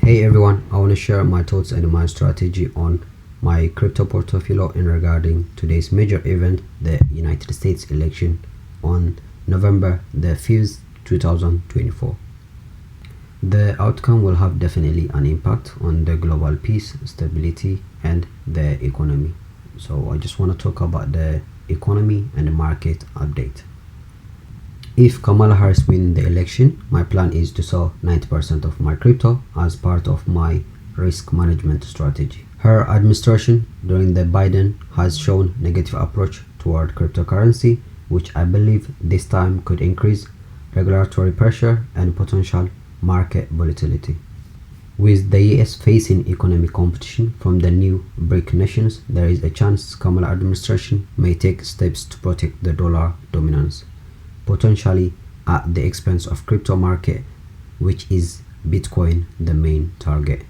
Hey everyone, I want to share my thoughts and my strategy on my crypto portfolio in regarding today's major event, the United States election on November the 5th, 2024. The outcome will have definitely an impact on the global peace, stability and the economy. So I just want to talk about the economy and the market update. If Kamala Harris wins the election, my plan is to sell 90% of my crypto as part of my risk management strategy. Her administration during the Biden has shown negative approach toward cryptocurrency, which I believe this time could increase regulatory pressure and potential market volatility. With the US facing economic competition from the new BRIC nations, there is a chance Kamala administration may take steps to protect the dollar dominance, potentially at the expense of crypto market, which is Bitcoin the main target.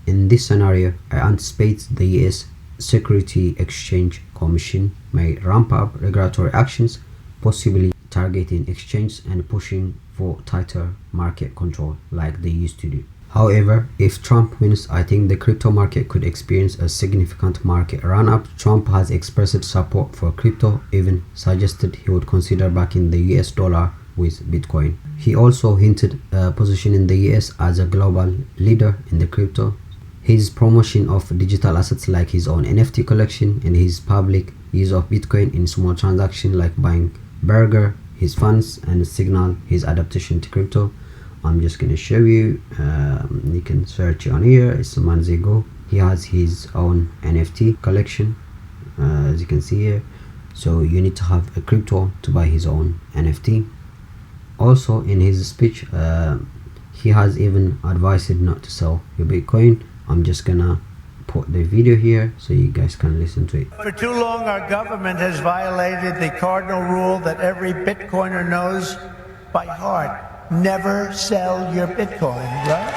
In this scenario, I anticipate the US Security Exchange Commission may ramp up regulatory actions, possibly targeting exchanges and pushing for tighter market control like they used to do. However, if Trump wins, I think the crypto market could experience a significant market run-up. Trump has expressed support for crypto, even suggested he would consider backing the US dollar with Bitcoin. He also hinted positioning the US as a global leader in the crypto. His promotion of digital assets like his own NFT collection and his public use of Bitcoin in small transactions like buying burger, his funds, and signal his adaptation to crypto. I'm just going to show you. You can search on here. It's months ago. He has his own NFT collection, as you can see here. So you need to have a crypto to buy his own NFT. Also in his speech, he has even advised not to sell your Bitcoin. I'm just gonna put the video here so you guys can listen to it. For too long, our government has violated the cardinal rule that every Bitcoiner knows by heart. Never sell your Bitcoin, right?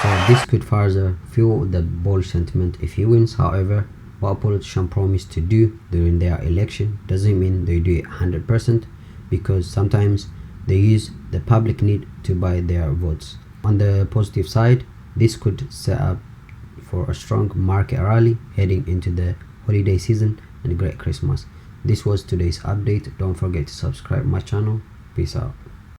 So this could further fuel the bullish sentiment if he wins. However, what a politician promised to do during their election doesn't mean they do it 100%, because sometimes they use the public need to buy their votes. On the positive side, this could set up for a strong market rally heading into the holiday season and a great Christmas. This was today's update. Don't forget to subscribe my channel. Peace out.